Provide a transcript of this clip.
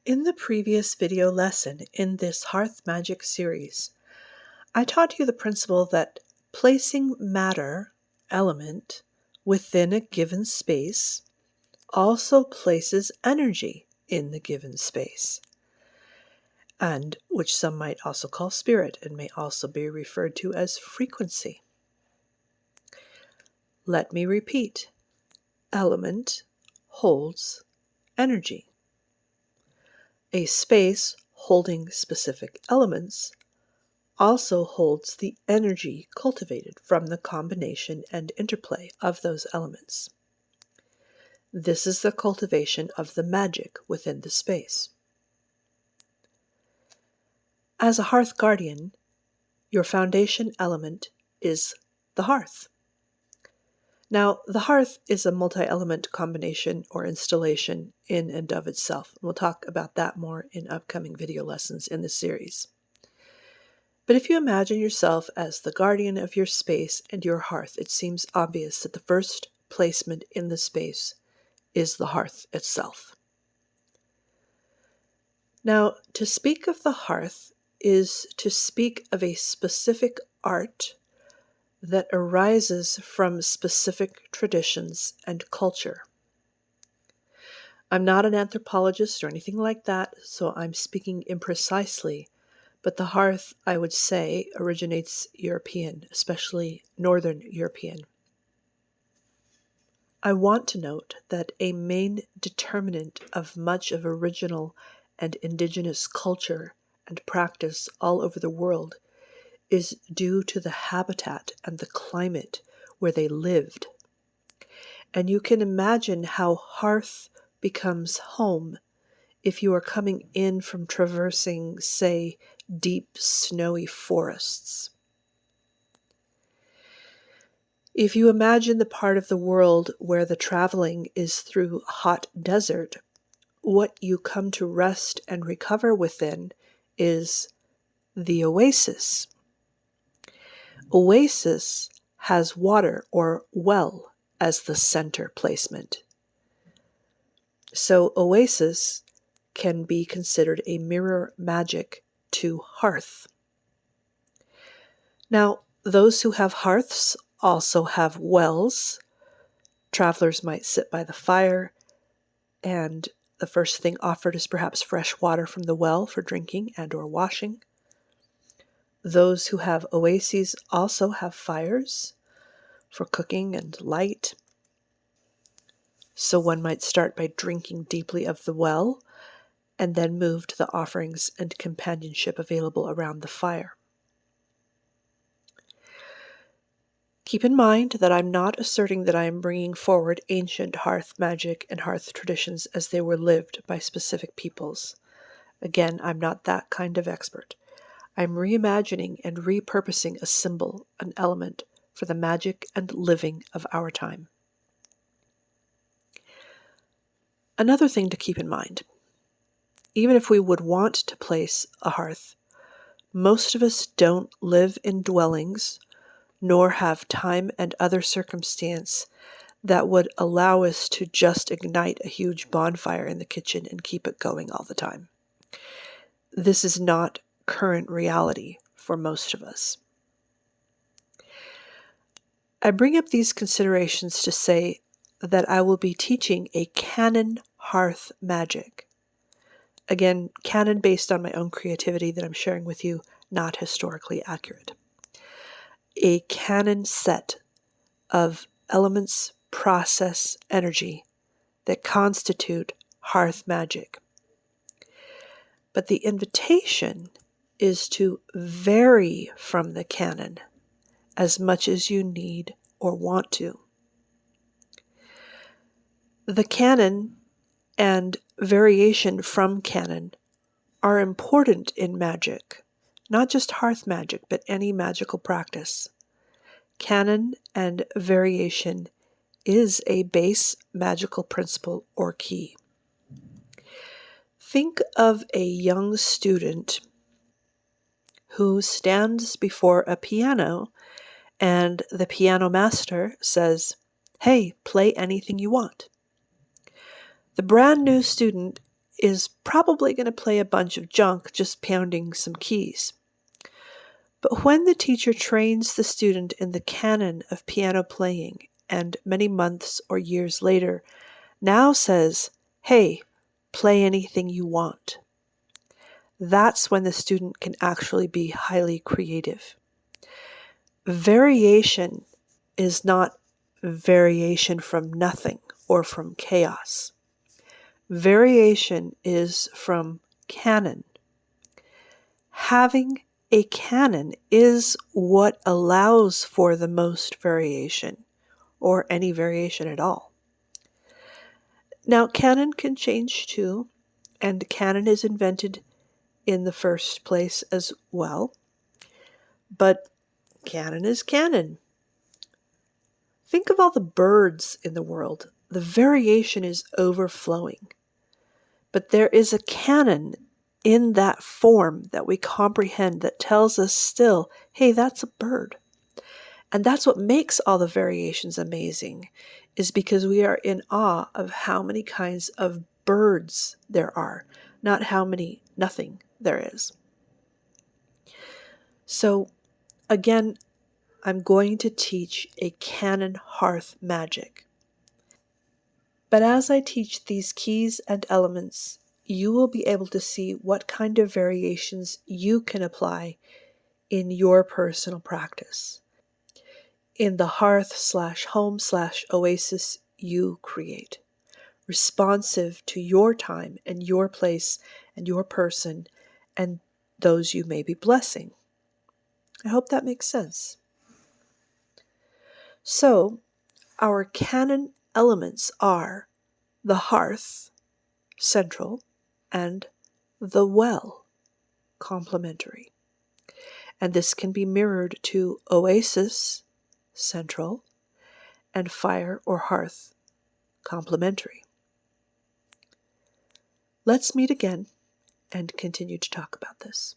In the previous video lesson in this Hearth Magic series, I taught you the principle that placing matter, element, within a given space also places energy in the given space, and which some might also call spirit and may also be referred to as frequency. Let me repeat. Element holds energy. A space holding specific elements also holds the energy cultivated from the combination and interplay of those elements. This is the cultivation of the magic within the space. As a hearth guardian, your foundation element is the hearth. Now, the hearth is a multi-element combination or installation in and of itself. We'll talk about that more in upcoming video lessons in this series. But if you imagine yourself as the guardian of your space and your hearth, it seems obvious that the first placement in the space is the hearth itself. Now, to speak of the hearth is to speak of a specific art that arises from specific traditions and culture. I'm not an anthropologist or anything like that, so I'm speaking imprecisely, but the hearth, I would say, originates European, especially Northern European. I want to note that a main determinant of much of original and indigenous culture and practice all over the world is due to the habitat and the climate where they lived. And you can imagine how hearth becomes home if you are coming in from traversing, say, deep snowy forests. If you imagine the part of the world where the traveling is through hot desert, what you come to rest and recover within is the oasis. Oasis has water or well as the center placement. So oasis can be considered a mirror magic to hearth. Now, those who have hearths also have wells. Travelers might sit by the fire, and the first thing offered is perhaps fresh water from the well for drinking and or washing. Those who have oases also have fires for cooking and light. So one might start by drinking deeply of the well and then move to the offerings and companionship available around the fire. Keep in mind that I'm not asserting that I am bringing forward ancient hearth magic and hearth traditions as they were lived by specific peoples. Again, I'm not that kind of expert. I'm reimagining and repurposing a symbol, an element, for the magic and living of our time. Another thing to keep in mind, even if we would want to place a hearth, most of us don't live in dwellings nor have time and other circumstance that would allow us to just ignite a huge bonfire in the kitchen and keep it going all the time. This is not current reality for most of us. I bring up these considerations to say that I will be teaching a Canon hearth magic. Again, Canon based on my own creativity that I'm sharing with you, not historically accurate. A Canon set of elements, process, energy that constitute hearth magic. But the invitation is to vary from the canon as much as you need or want to. The canon and variation from canon are important in magic, not just hearth magic, but any magical practice. Canon and variation is a base magical principle or key. Think of a young student who stands before a piano and the piano master says, "Hey, play anything you want." The brand new student is probably going to play a bunch of junk just pounding some keys. But when the teacher trains the student in the canon of piano playing and many months or years later now says, "Hey, play anything you want," that's when the student can actually be highly creative. Variation is not variation from nothing or from chaos. Variation is from canon. Having a canon is what allows for the most variation, or any variation at all. Now, canon can change too, and canon is invented in the first place as well, but canon is canon. Think of all the birds in the world. The variation is overflowing. But there is a canon in that form that we comprehend that tells us still, hey, that's a bird. And that's what makes all the variations amazing, is because we are in awe of how many kinds of birds there are, not how many nothing there is. So again, I'm going to teach a canon hearth magic. But as I teach these keys and elements, you will be able to see what kind of variations you can apply in your personal practice, in the hearth/home/oasis you create, responsive to your time and your place and your person and those you may be blessing. I hope that makes sense. So, our canon elements are the hearth, central, and the well, complementary. And this can be mirrored to oasis, central, and fire or hearth, complementary. Let's meet again and continue to talk about this.